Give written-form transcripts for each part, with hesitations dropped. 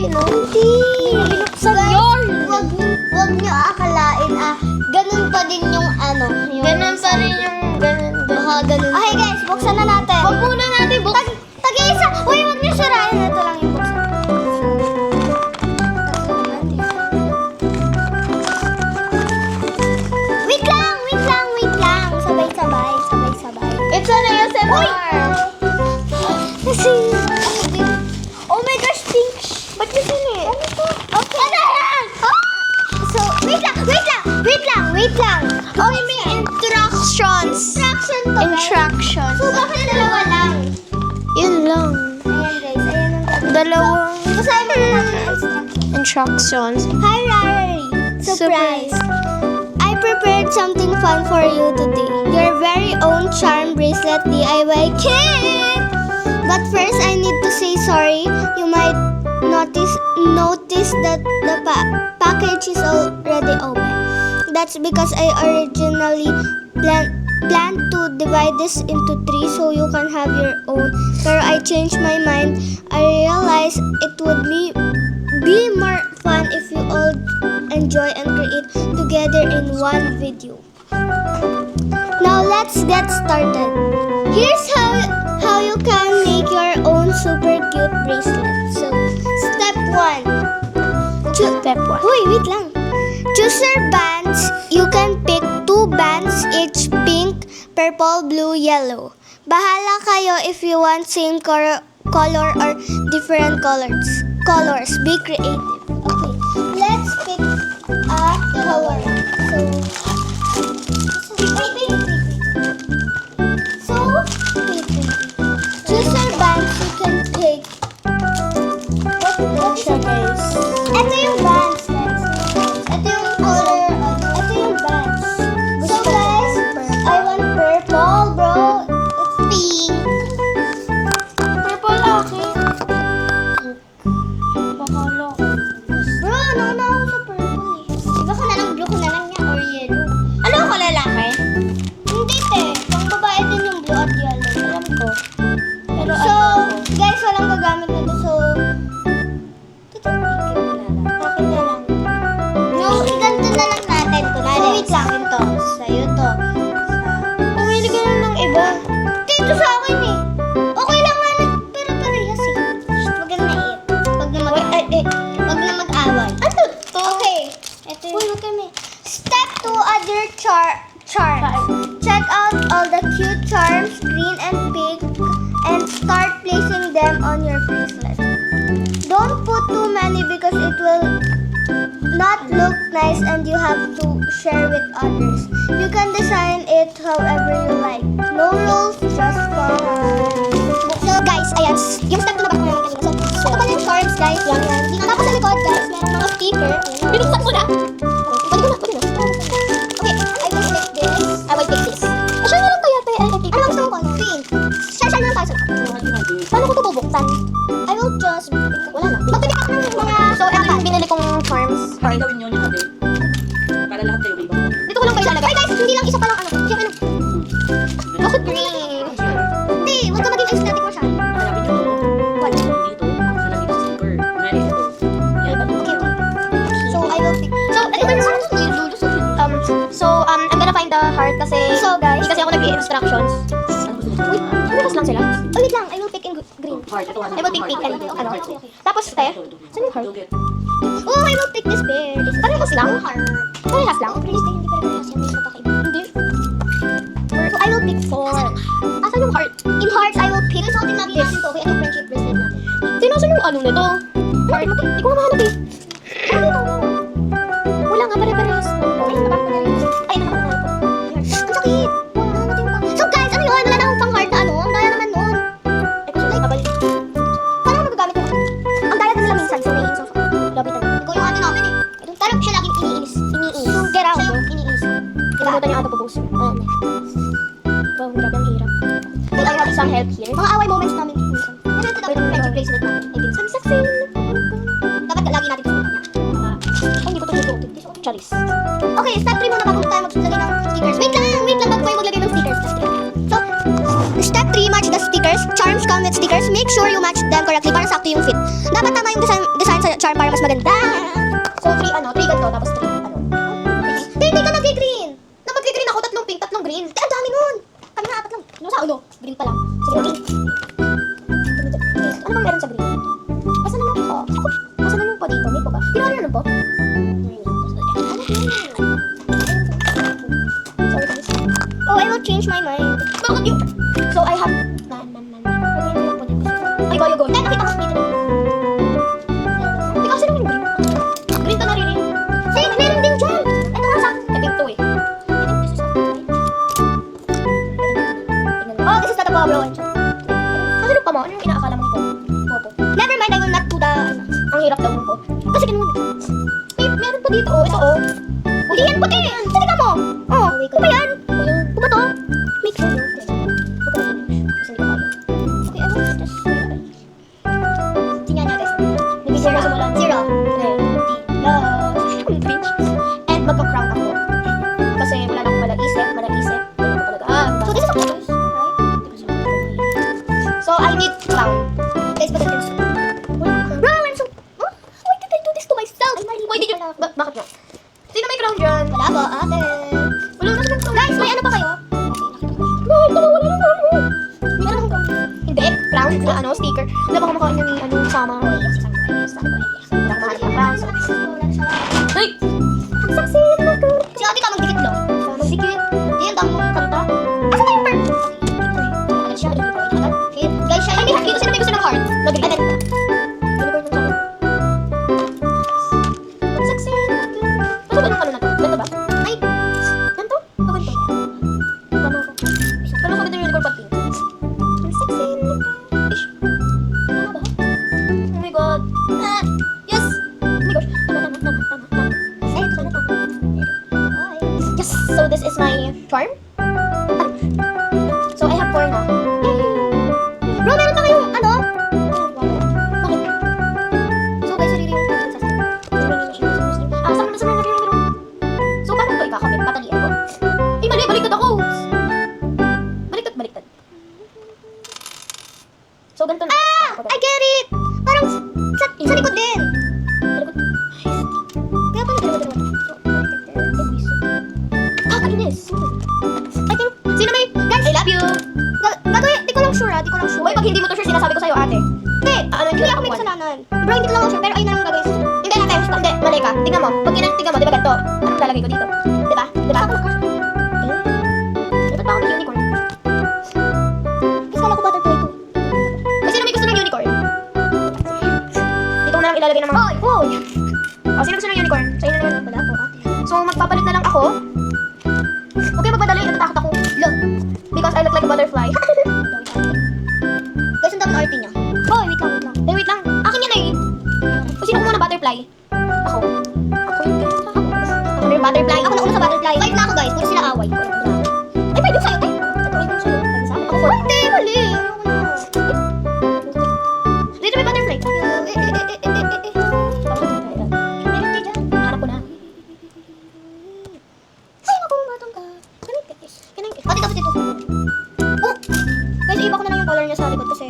no? Hindi. Binuksan yun. Wag nyo akalain, ganun pa din yung ano. Yung Ganun pa rin yung ganun. ganun. Okay guys, buksan na natin. Huwag muna natin buksan. Tag-isa. Uy, wag nyo sirain. Ito lang yung buksan. Wait lang. Sabay-sabay. It's an ASMR. Kasi, oh my gosh, pink. Ba't yun eh? Ano to? Okay. Ano yan? So, wait lang. Okay, may instructions. Instruction to, guys. Instructions. So, bakit dalawa lang? Yun lang. Ayan, guys. Ayan ang Dalawang basahin mo na natin ang instructions. instructions. Hi, Rari. Surprise. I prepared something fun for you today. Your very own charm bracelet DIY kit. But first, I need to say sorry. You might notice that the package is already open. That's because I originally planned to divide this into 3 so you can have your own. Pero I changed my mind. I realized it would be more fun if you all enjoy and create together in one video. Now let's get started. Here's how you can make your own super cute bracelet. So, step 1. Step 1. Uy, wait lang. Choose your bands. You can pick 2 bands, each pink, purple, blue, yellow. Bahala kayo if you want same color or different colors. Be creative. Okay, let's pick a color. Choose your bands. You can take. What Siya, guys. Ito yung bands, guys. Ito yung color. Ito yung bands. So, guys, I want purple, bro. It's pink. Purple akin. Bahala. Bro, nauna ako sa purple eh. Iba ko na lang, blue ko na lang niya or yellow. Ano ako lalaki? Hindi, te. Pang babae din yung blue at yellow. Alam ko. Pero So, ano? guys, walang gagamit nito. So, akin na lang. No, ganito na lang natin. Kunwari, so, wait lang. Ito, sa'yo to. Pumili ka lang ng iba. Dito sa akin eh. Okay lang nga na, pero parehas eh. Huwag na maiit. Huwag na mag-away. Ano to? Okay. Ito yung... Uy, huwag kami. Step 2, add your charms. Check out all the cute charms, green and pink, and start placing them on your bracelet. Don't put too many because it will not look nice and you have to share with others. You can design it however you like. No rules, just fun. So guys, ayan, yung step 2 na bago namin kanina. So, ito pala yung charms, guys. Yan. Tapos sa likod, guys, meron mga sticker. Binuksan ko na. Okay, I will take this. Siya na lang kaya tayo. Ano ba gusto mo ko? Pink. Share na lang tayo sa Paano ko ito bubuksan? I will just... Wala na. Magpili ako ng mga... So, ito yung binili kong charms. Para gawin yun yung ate. Para lahat kayo may iba. Dito ko lang kayo lalagay. Ay guys, hindi lang isa pa lang ano. Yung ano. Bakit green? Hindi, huwag ka maging aesthetic mo siya. Hanapin nyo to. What? Dito. Sa lagi ng sticker. Kunwari ito. Yan. So, I will pick... So, ano ba yung I'm gonna find the heart kasi So, guys. hindi kasi ako nag-i-instructions. Wait, bukas lang sila. Oh, wait lang. I will pick in green. Heart. Ito. I will pick pink and ano. Tapos, te, saan yung heart? Oh, I will pick this bear. Parehas lang? Parehas lang? Please, hindi parehas yan. May magkakaiba. Hindi. So, I will pick 4. Asan yung heart? In hearts, I will pick... Guys, natin natin to. Okay, ano yung friendship bracelet natin? Sinasan yung ano nito? Heart? Hindi ko mahanap eh. Ano dito? Wala nga, pare-parehas. Ay, naman ko na rin. Ay, naman ko na rin. Ang sakit. Ano natin pa? So, guys, ano yun? Wala na akong pang heart na ano. Ang daya naman nun. Ito siya, abal. Paano ako magagamit yun? Ang daya din nila minsan. So, naiinis ako. Labitan. Ikaw yung ate namin eh. Ito, parang siya laging iniinis. Iniinis. So, get out. Siya yung iniinis. Kalimutan niya ata po puso. Ayan eh. Wow, grabe ang hirap. Will I have some help here? Mga away moments namin minsan. Pero ito dapat yung friendship bracelet natin. I think. Some success. Dapat lagi natin ito sa kanya. Ay, hindi ko ito dito. Charis. Okay, step 3 muna bago tayo maglagay ng stickers. Wait lang bago tayo maglagay ng stickers. So, step 3, match the stickers. Charms come with stickers. Make sure you match them correctly para sakto yung fit. Dapat tama yung design sa charm para mas maganda. So, 3 ganito, tapos 3 Hindi ka nag-green. Na mag-green ako, 3 pink, 3 green. Ang dami nun. Kami na 4 lang. Ano sa ulo? Green pa lang. Sige, green. Ano bang meron sa green? Asan naman po? Asan naman po dito? May po ba? Ginawa naman po? Sorry guys. Oh, I will change my mind. Bakit yun? So, I have... Ay, go. Dahil nakita ko sa dito. Hindi kasi naman yung green. Green to narinig. Sige, meron din dyan. Ito nga sa... Pink to eh. Oh, this is not a bubble. Kasi pa mo, ano yung inaakala mo ito? Popo. Never mind, I will not do the... Ang hirap daw mo po. Kasi ganun. Meron pa dito, oh. Ito, oh. Hindi yan puti. Sige ka mo. Oh, ano ba yan? Ano ba to? Make sure no. Kasi hindi ko kaya. Okay, I will just... Tingnan niya, guys. Nag-isip mo sa mula. 0. And magka-crown ako. Kasi wala na akong malaisip. Ganyan ko talaga. So, this is a close, right? So, I need crown. Guys, bakit yun? Bro, I'm so... Oh, why did I do this to myself? Why did you... Bakit nga? Sino may crown dyan? Wala ba, ate? Wala na silang crown. Guys, may ano pa kayo? Bakit naman wala na crown? Meron akong crown. Hindi. Crown na sticker. Wala baka makain niya ni sama. Wala ka mahanap ng crown. Ay! Ang succeed na ko. Si ate ka magdikit daw. Magdikit. Di ang dami mong kanta. Asa na yung part? Ano siya? Guys, siya. Ay, may dito. Sino may gusto ng heart? Nag-green. Unicorn ng chocolate. Ang sexy. Ano ba ng ano na to? Ganito ba? Ay! Ganito? O ganito? Tama ako. Pero mas maganda yung unicorn pag pink. Ang sexy. Ish. Tama ba? Oh my god. Ah! Yes! Oh my gosh. Tama. Ay, ito na tama. Yes! So this is my charm. So I have 4 na. Bro, meron pa kayong ano? Bakit? So, guys, sarili yung Sama na yung laro. So, paano ito ikakabit? Patalian ko? Eh, mali! Baliktad ako! Baliktad. So, ganito na. I get it! Parang sa likod din. Kaya pala dalawa. Kakainis. I think, Sino may... Guys, I love you! gagawin, di ko lang sure. Uy, pag hindi mo to sure, sinasabi ko sa'yo, ate. Hindi, Ano, hindi ako may kasalanan. Bro, hindi ko lang ako sure, pero ayun na lang gagawin. Hindi, ate. Hindi, mali ka. Tingnan mo. Pag tingnan mo, di ba ganito? Anong lalagay ko dito? Di ba? Dapat pa ako ng unicorn. Kasi kala ko butterfly ko. Ay, sino may gusto ng unicorn? Dito ko na lang ilalagay ng mga... Hoy! O, sino gusto ng unicorn? Sa inyo naman. Wala po, ate. So, magpapalit na lang ako. Huwag kayo magmadali. Natatakot ako. Look. Because I look like a butterfly. Guys, ang dami ng arte niya. Hoy, wait lang. Eh, wait lang. Akin yan eh. O, sino muna butterfly? Ako. Ako yung butterfly. Ako na una sa butterfly. 5 na ako, guys. Puro sila away. Ay, pwede sa'yo. Ay, pwede sa'yo. Sabi sa akin. Ako 4. Hindi, mali. Dito may butterfly. Meron ka dyan. Hanap ko na. Ay, naku, matang ka. Ate, tapos ito. Oh! Guys, iba ko na lang yung color niya sa likod kasi...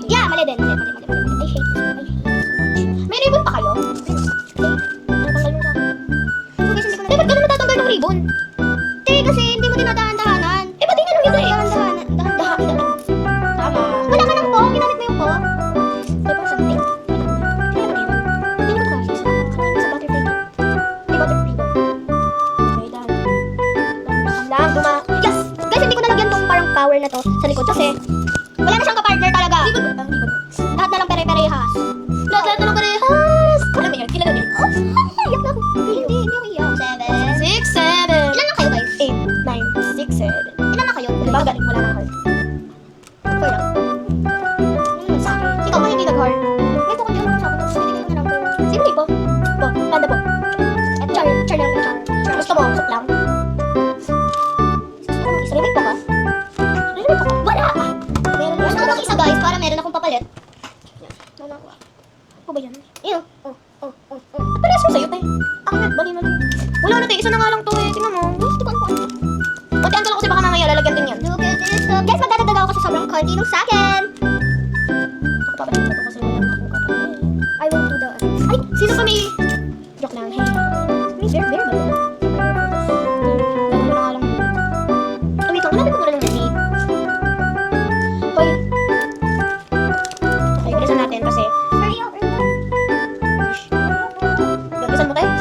Yeah, mali din. Mali. I hate this. May ribbon pa kayo? Natanggal mo sa akin. So, guys, hindi ko na... Eh, ba't ganun natatanggal ng ribbon? Hindi, kasi hindi mo dinadahan-dahanan. Eh, ba't tingnan mo ito eh? Dahan-dahanan. Tama. Wala ka ng po. Ginamit mo yung po. May pa something. Hindi ko kasi sa butterfly. May butterfly ribbon. Okay, dahil. Lang, Yes! Guys, hindi ko nalagyan tong parang power na to sa likod kasi wala na siyang kapartner talaga. Ribbon. Lahat na lang pare-parehas. Lahat na lang parehas. Alam mo yan, kailan yun? Oh, iyak na ako. Hindi ako iyak. 7. 6, 7. Ilan na kayo, guys? 8, 9, 6, 7. Ilan na kayo? Diba galing wala ng heart? 4 lang. Sa akin. Ikaw ba hindi nag-heart? May po kung sa akin. Hindi ko na lang po. Sino di po? Po, panda po. Char lang. Char. Gusto mo, sok lang. Isa rin po ka? Wala! Meron Gusto ko ng isa, guys, para meron akong papalit. Ano ba yan? Ew. At parehas mo sa'yo, te. Akin nga, bali. Wala na, te. Isa na nga lang to eh. Tingnan mo. Gusto ko ano. Patian ka lang kasi baka mamaya lalagyan din yan. Look at this. Guys, magdadagdag ako kasi sobrang konti nung sa akin. Ako papalitan na to kasi wala na akong kapatid. I will do Ay, sino pa may... Joke lang, hey. May bear ba? Ganun na nga lang. Oh, wait lang. Hanapin ko muna ng mermaid. Hoy. Okay, bilisan natin kasi... Bilisan mo tayo. Ayun.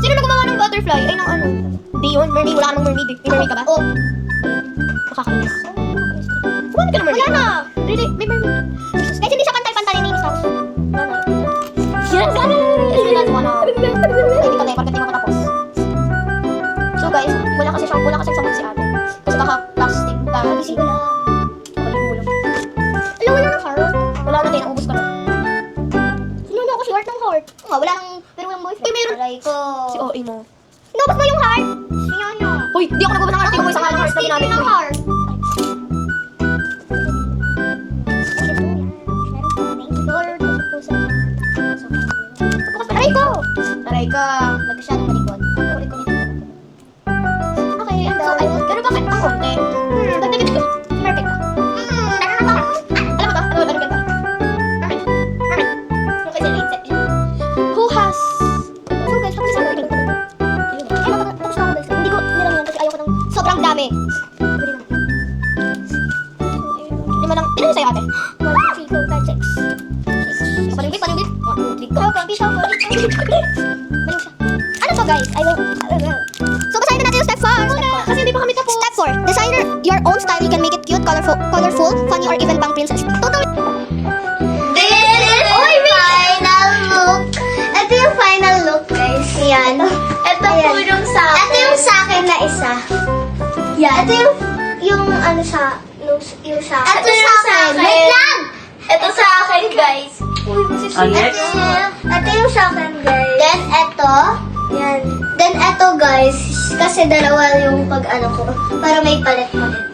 Sino na gumawa ng butterfly? Ay, ng ano? Di yun, mermaid. Wala ka ng mermaid eh. May mermaid ka ba? Oo. Makakainis. Kumano ka ng mermaid? Wala na. Really? May mermaid. Guys, hindi siya pantay-pantay ni Miss House. Wala na. Yan, sana. Hindi ka tayo, mo katapos. So guys, wala kasi sabon si ate. Kasi kaka-plastic. Kaka-gising ko lang. Alam, wala ng heart. Wala na din, naubos ko na. Sino na ako si heart ng heart? Oo nga, wala nang, pero walang boyfriend. Uy, meron. Aray ko. Si OA mo. Inubos mo yung heart? Sino ano? Uy, di ako nagubos ng heart. Tingnan mo isang heart na ginamit ko. Heart. Aray ko! Aray ko. Masyadong malikot. Ulit ko nito. Okay, so, ay, pero bakit ang konti? Dagdagan ko. Perfect ka. Alam mo to? Ano ganda? Perfect. Yung kasi late set. Who has... So guys, tapos na rin. Tapos na ako guys. Hindi ko nilang yan kasi ayaw ko ng sobrang dami. Lima lang. Ilan sa'yo ate? 1, 2, 3, 4, 5, 6. Palingbit. 1, 2, 3, go. Baliw siya. Ano to guys? So basahin na natin yung step 4. Kasi hindi pa kami tapos. Step 4. Design your own style. You can make it cute, colorful, funny, or even pang princess. Totally. This is final look. Ito yung final look, guys. Yan. Ito po yung sa akin. Ito yung sa akin na isa. Yan. Ito yung ano sa yung sa akin. Ito yung sa akin. Wait lang! Ito sa akin, guys. Ito yung sa akin, guys. Then, ito. Yan. Then, ito, guys. Kasi dalawa yung pag-ano ko. Para may palit-palit.